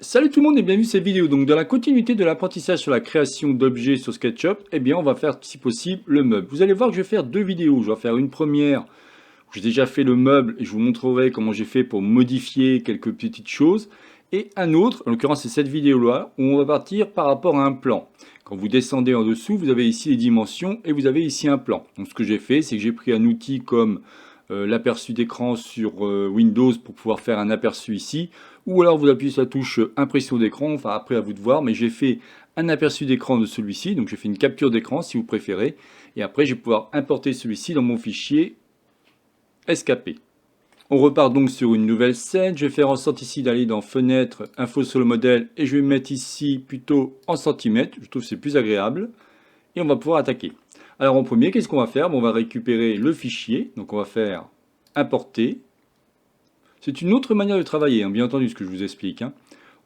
Salut tout le monde et bienvenue sur cette vidéo. Donc dans la continuité de l'apprentissage sur la création d'objets sur SketchUp, eh bien on va faire si possible le meuble. Vous allez voir que je vais faire deux vidéos. Je vais faire une première où j'ai déjà fait le meuble et je vous montrerai comment j'ai fait pour modifier quelques petites choses. Et un autre, en l'occurrence c'est cette vidéo-là, où on va partir par rapport à un plan. Quand vous descendez en dessous, vous avez ici les dimensions et vous avez ici un plan. Donc ce que j'ai fait, c'est que j'ai pris un outil comme l'aperçu d'écran sur Windows pour pouvoir faire un aperçu ici. Ou alors vous appuyez sur la touche impression d'écran, enfin après à vous de voir, mais j'ai fait un aperçu d'écran de celui-ci, donc j'ai fait une capture d'écran si vous préférez, et après je vais pouvoir importer celui-ci dans mon fichier SKP. On repart donc sur une nouvelle scène, je vais faire en sorte ici d'aller dans fenêtre, info sur le modèle, et je vais me mettre ici plutôt en centimètres, je trouve que c'est plus agréable, et on va pouvoir attaquer. Alors en premier, qu'est-ce qu'on va faire? On va récupérer le fichier, donc on va faire importer. C'est une autre manière de travailler, hein, bien entendu, ce que je vous explique. Hein.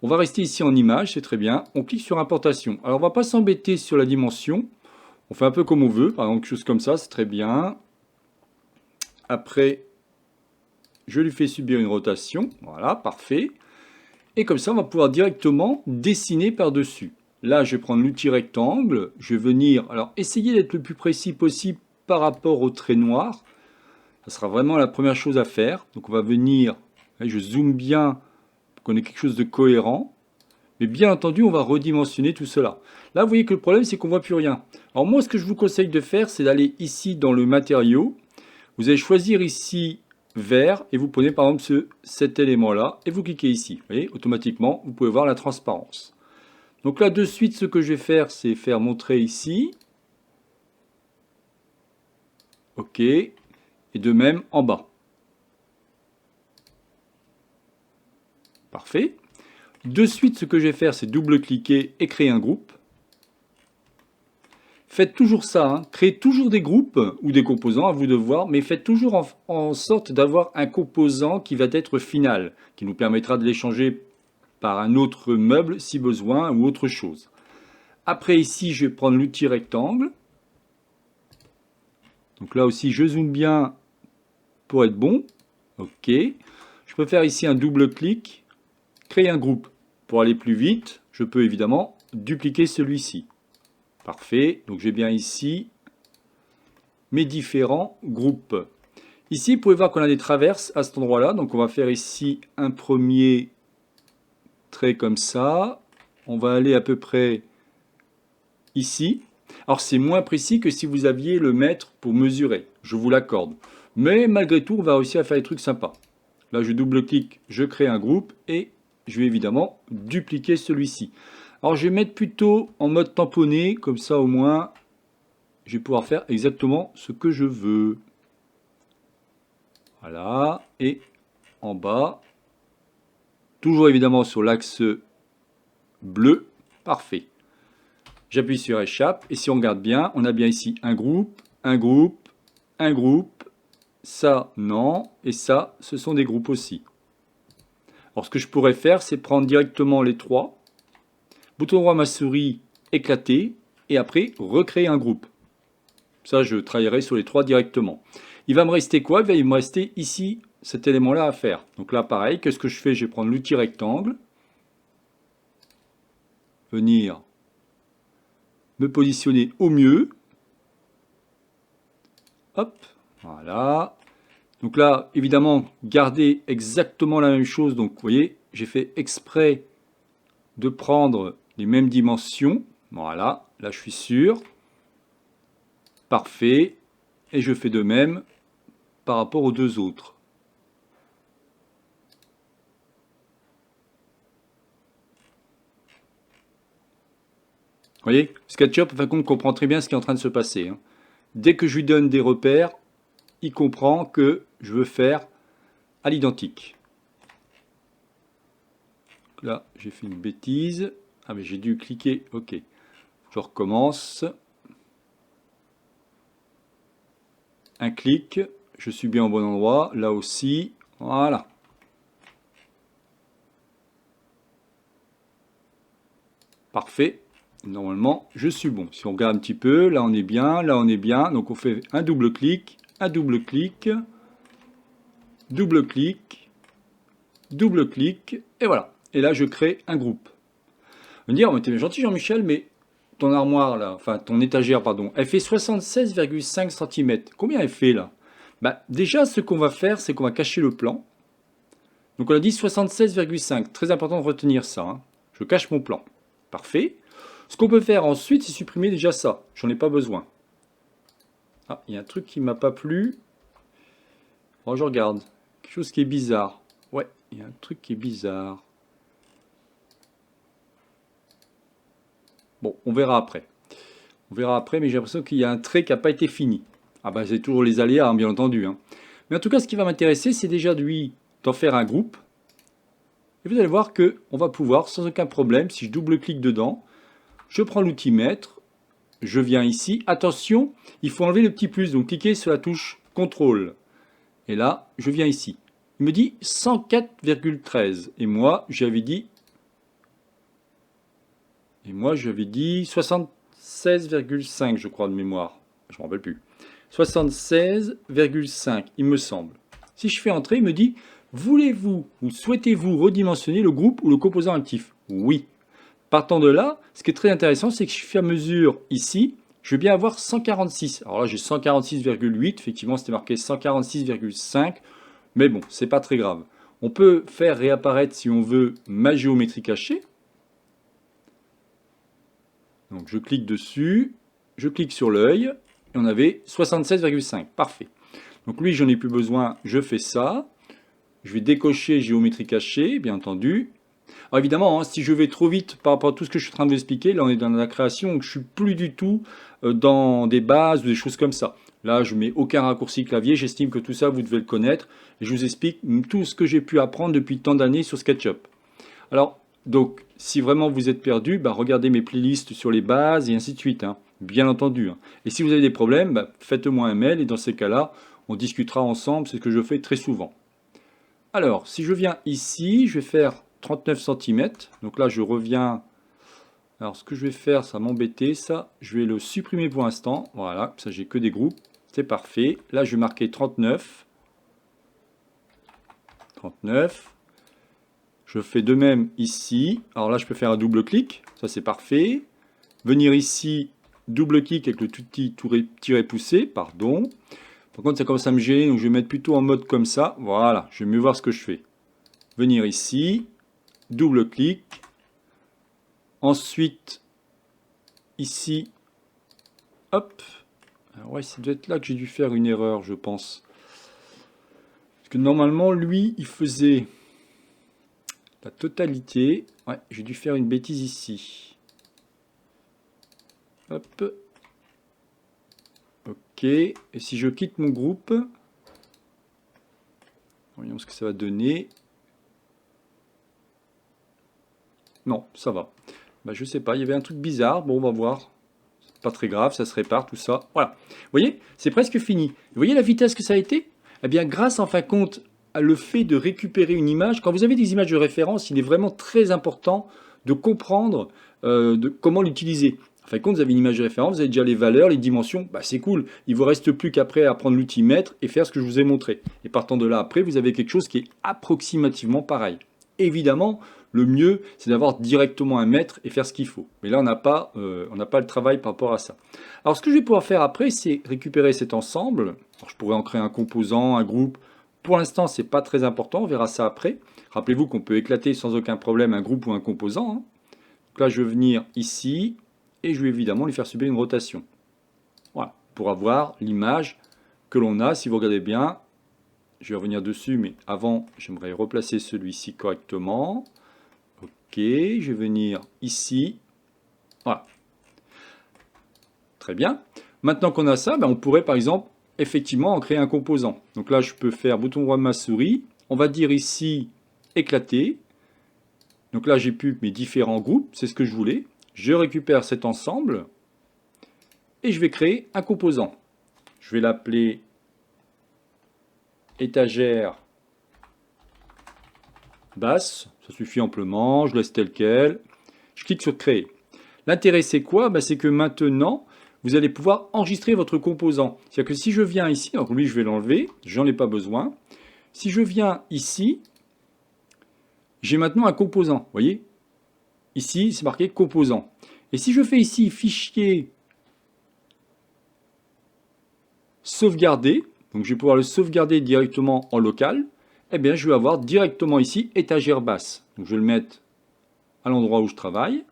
On va rester ici en image, c'est très bien. On clique sur importation. Alors, on ne va pas s'embêter sur la dimension. On fait un peu comme on veut. Par exemple, quelque chose comme ça, c'est très bien. Après, je lui fais subir une rotation. Voilà, parfait. Et comme ça, on va pouvoir directement dessiner par-dessus. Là, je vais prendre l'outil rectangle. Je vais venir... Alors, essayez d'être le plus précis possible par rapport au trait noir. Ça sera vraiment la première chose à faire. Donc, on va venir... Je zoome bien pour qu'on ait quelque chose de cohérent. Mais bien entendu, on va redimensionner tout cela. Là, vous voyez que le problème, c'est qu'on ne voit plus rien. Alors moi, ce que je vous conseille de faire, c'est d'aller ici dans le matériau. Vous allez choisir ici vert et vous prenez par exemple cet élément-là et vous cliquez ici. Vous voyez, automatiquement, vous pouvez voir la transparence. Donc là, de suite, ce que je vais faire, c'est faire montrer ici. OK. Et de même en bas. Parfait. De suite, ce que je vais faire, c'est double-cliquer et créer un groupe. Faites toujours ça, hein. Créez toujours des groupes ou des composants, à vous de voir, mais faites toujours en sorte d'avoir un composant qui va être final, qui nous permettra de l'échanger par un autre meuble si besoin ou autre chose. Après ici, je vais prendre l'outil rectangle. Donc là aussi, je zoome bien pour être bon. OK. Je peux faire ici un double clic, créer un groupe. Pour aller plus vite, je peux évidemment dupliquer celui-ci. Parfait, donc j'ai bien ici mes différents groupes. Ici, vous pouvez voir qu'on a des traverses à cet endroit-là. Donc on va faire ici un premier trait comme ça. On va aller à peu près ici. Alors c'est moins précis que si vous aviez le mètre pour mesurer, je vous l'accorde. Mais malgré tout, on va réussir à faire des trucs sympas. Là, je double-clique, je crée un groupe et je vais évidemment dupliquer celui-ci. Alors je vais mettre plutôt en mode tamponné, comme ça au moins je vais pouvoir faire exactement ce que je veux. Voilà, et en bas, toujours évidemment sur l'axe bleu, parfait. J'appuie sur échappe, et si on regarde bien, on a bien ici un groupe, un groupe, un groupe, ça non, et ça, ce sont des groupes aussi. Alors ce que je pourrais faire, c'est prendre directement les trois, bouton droit ma souris, éclater, et après recréer un groupe. Ça, je travaillerai sur les trois directement. Il va me rester quoi? Il va me rester ici cet élément-là à faire. Donc là, pareil, qu'est-ce que je fais? Je vais prendre l'outil rectangle, venir me positionner au mieux. Hop, voilà. Donc là, évidemment, garder exactement la même chose. Donc, vous voyez, j'ai fait exprès de prendre les mêmes dimensions. Voilà, là, je suis sûr. Parfait. Et je fais de même par rapport aux deux autres. Vous voyez, SketchUp, en fin de compte, comprend très bien ce qui est en train de se passer. Hein. Dès que je lui donne des repères, il comprend que je veux faire à l'identique. Là, j'ai fait une bêtise. Ah, mais j'ai dû cliquer. OK. Je recommence. Un clic. Je suis bien au bon endroit. Là aussi. Voilà. Parfait. Normalement, je suis bon. Si on regarde un petit peu, là on est bien, là on est bien. Donc on fait un double clic, double clic, double clic, double clic, et voilà. et là je crée un groupe. Vous me dire, oh, t'es gentil Jean-Michel, mais ton armoire là, enfin ton étagère pardon, elle fait 76,5 cm. Combien elle fait là? Bah, déjà ce qu'on va faire, c'est qu'on va cacher le plan. Donc on a dit 76,5, très important de retenir ça, hein. Je cache mon plan. Parfait. Ce qu'on peut faire ensuite, c'est supprimer déjà ça. J'en ai pas besoin. Ah, il y a un truc qui m'a pas plu. Oh, je regarde. Quelque chose qui est bizarre. Ouais, il y a un truc qui est bizarre. Bon, on verra après. On verra après, mais j'ai l'impression qu'il y a un trait qui n'a pas été fini. Ah bah c'est toujours les aléas, hein, bien entendu, hein. Mais en tout cas, ce qui va m'intéresser, c'est déjà d'en faire un groupe. Et vous allez voir qu'on va pouvoir, sans aucun problème, si je double-clique dedans, je prends l'outil mètre, je viens ici. Attention, il faut enlever le petit plus, donc cliquez sur la touche CTRL. Et là, je viens ici. Il me dit 104,13. Et moi, j'avais dit 76,5, je crois, de mémoire. Je ne me rappelle plus. 76,5, il me semble. Si je fais entrer, il me dit, voulez-vous ou souhaitez-vous redimensionner le groupe ou le composant actif? Oui. Partant de là, ce qui est très intéressant, c'est que je fais à mesure ici, je vais bien avoir 146. Alors là, j'ai 146,8. Effectivement, c'était marqué 146,5. Mais bon, c'est pas très grave. On peut faire réapparaître, si on veut, ma géométrie cachée. Donc je clique dessus, je clique sur l'œil, et on avait 76,5. Parfait. Donc lui, j'en ai plus besoin, je fais ça. Je vais décocher géométrie cachée, bien entendu. Alors évidemment, hein, si je vais trop vite par rapport à tout ce que je suis en train de vous expliquer, là on est dans la création, donc je suis plus du tout dans des bases ou des choses comme ça. Là, je mets aucun raccourci clavier, j'estime que tout ça, vous devez le connaître. Et je vous explique tout ce que j'ai pu apprendre depuis tant d'années sur SketchUp. Alors, donc, si vraiment vous êtes perdu, bah, regardez mes playlists sur les bases et ainsi de suite, hein, bien entendu, hein. Et si vous avez des problèmes, bah, faites-moi un mail et dans ces cas-là, on discutera ensemble, c'est ce que je fais très souvent. Alors, si je viens ici, je vais faire 39 cm. Donc là, je reviens. Alors, ce que je vais faire, ça m'embêter, ça. Je vais le supprimer pour l'instant. Voilà, ça, j'ai que des groupes. C'est parfait. Là, je vais marquer 39. 39. Je fais de même ici. Alors là, je peux faire un double clic. Ça, c'est parfait. Venir ici, double clic avec le tout petit tiret poussé. Pardon. Par contre, ça commence à me gêner, donc je vais mettre plutôt en mode comme ça. Voilà, je vais mieux voir ce que je fais. Venir ici. Double clic. Ensuite, ici, hop. Alors ouais, ça doit être là que j'ai dû faire une erreur, je pense. Parce que normalement, lui, il faisait la totalité. Ouais, j'ai dû faire une bêtise ici. Hop. Ok. Et si je quitte mon groupe, voyons ce que ça va donner. Non, ça va. Bah, je sais pas, il y avait un truc bizarre. Bon, on va voir. C'est pas très grave, ça se répare, tout ça. Voilà. Vous voyez, c'est presque fini. Vous voyez la vitesse que ça a été? Eh bien, grâce en fin de compte à le fait de récupérer une image, quand vous avez des images de référence, il est vraiment très important de comprendre comment l'utiliser. En fin de compte, vous avez une image de référence, vous avez déjà les valeurs, les dimensions, bah, c'est cool. Il ne vous reste plus qu'après à prendre l'outil mètre et faire ce que je vous ai montré. Et partant de là, après, vous avez quelque chose qui est approximativement pareil. Évidemment, le mieux, c'est d'avoir directement un mètre et faire ce qu'il faut. Mais là, on n'a pas le travail par rapport à ça. Alors, ce que je vais pouvoir faire après, c'est récupérer cet ensemble. Alors, je pourrais en créer un composant, un groupe. Pour l'instant, ce n'est pas très important. On verra ça après. Rappelez-vous qu'on peut éclater sans aucun problème un groupe ou un composant, hein. Donc là, je vais venir ici et je vais évidemment lui faire subir une rotation. Voilà, pour avoir l'image que l'on a. Si vous regardez bien, je vais revenir dessus, mais avant, j'aimerais replacer celui-ci correctement. Ok, je vais venir ici. Voilà. Très bien. Maintenant qu'on a ça, ben on pourrait par exemple effectivement en créer un composant. Donc là, je peux faire bouton droit de ma souris. On va dire ici éclater. Donc là, j'ai pu mes différents groupes. C'est ce que je voulais. Je récupère cet ensemble et je vais créer un composant. Je vais l'appeler étagère basse. Ça suffit amplement. Je laisse tel quel. Je clique sur créer. L'intérêt, c'est quoi? Ben, c'est que maintenant, vous allez pouvoir enregistrer votre composant. C'est-à-dire que si je viens ici, donc lui, je vais l'enlever, j'en ai pas besoin. Si je viens ici, j'ai maintenant un composant. Vous voyez? Ici, c'est marqué composant. Et si je fais ici fichier sauvegarder, donc je vais pouvoir le sauvegarder directement en local, eh bien je vais avoir directement ici étagère basse. Donc je vais le mettre à l'endroit où je travaille.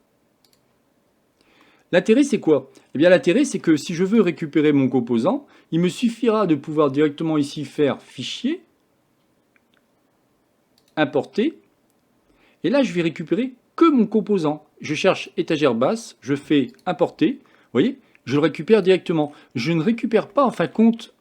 L'intérêt c'est quoi? Eh bien l'intérêt c'est que si je veux récupérer mon composant, il me suffira de pouvoir directement ici faire fichier, importer, et là je vais récupérer que mon composant. Je cherche étagère basse, je fais importer, vous voyez, je le récupère directement. Je ne récupère pas en fin de compte.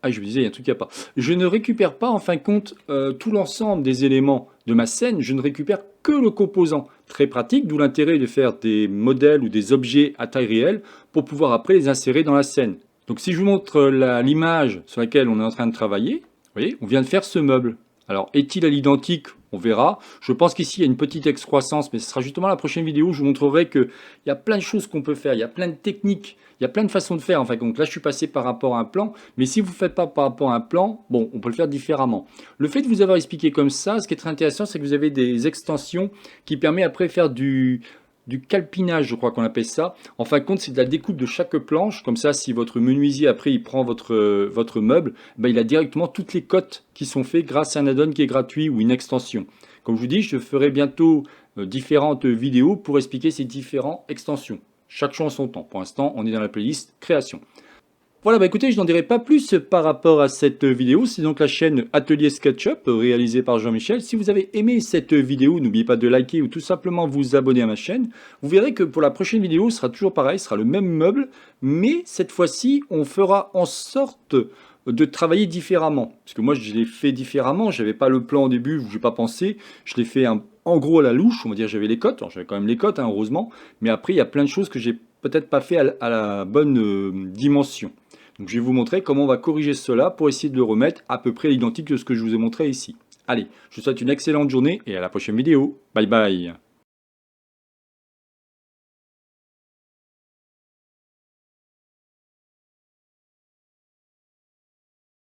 Ah, je me disais, il y a un truc qui a pas. Je ne récupère pas en fin de compte tout l'ensemble des éléments de ma scène, je ne récupère que le composant. Très pratique, d'où l'intérêt de faire des modèles ou des objets à taille réelle pour pouvoir après les insérer dans la scène. Donc si je vous montre l'image sur laquelle on est en train de travailler, vous voyez, on vient de faire ce meuble. Alors est-il à l'identique? On verra. Je pense qu'ici il y a une petite excroissance, mais ce sera justement la prochaine vidéo où je vous montrerai qu'il y a plein de choses qu'on peut faire, il y a plein de techniques, il y a plein de façons de faire. Enfin, donc là je suis passé par rapport à un plan, mais si vous ne faites pas par rapport à un plan, bon, on peut le faire différemment. Le fait de vous avoir expliqué comme ça, ce qui est très intéressant, c'est que vous avez des extensions qui permettent après de faire du calpinage, je crois qu'on appelle ça. En fin de compte, c'est de la découpe de chaque planche. Comme ça, si votre menuisier, après, il prend votre meuble, ben, il a directement toutes les cotes qui sont faites grâce à un add-on qui est gratuit ou une extension. Comme je vous dis, je ferai bientôt différentes vidéos pour expliquer ces différentes extensions. Chaque chose en son temps. Pour l'instant, on est dans la playlist création. Voilà, bah écoutez, je n'en dirai pas plus par rapport à cette vidéo. C'est donc la chaîne Atelier SketchUp réalisée par Jean-Michel. Si vous avez aimé cette vidéo, n'oubliez pas de liker ou tout simplement vous abonner à ma chaîne. Vous verrez que pour la prochaine vidéo, ce sera toujours pareil, ce sera le même meuble, mais cette fois-ci, on fera en sorte de travailler différemment. Parce que moi, je l'ai fait différemment. Je n'avais pas le plan au début, je n'ai pas pensé. Je l'ai fait en gros à la louche. On va dire, j'avais les cotes. J'avais quand même les cotes, hein, heureusement. Mais après, il y a plein de choses que j'ai peut-être pas fait à la bonne dimension. Donc je vais vous montrer comment on va corriger cela pour essayer de le remettre à peu près identique de ce que je vous ai montré ici. Allez, je vous souhaite une excellente journée et à la prochaine vidéo. Bye bye.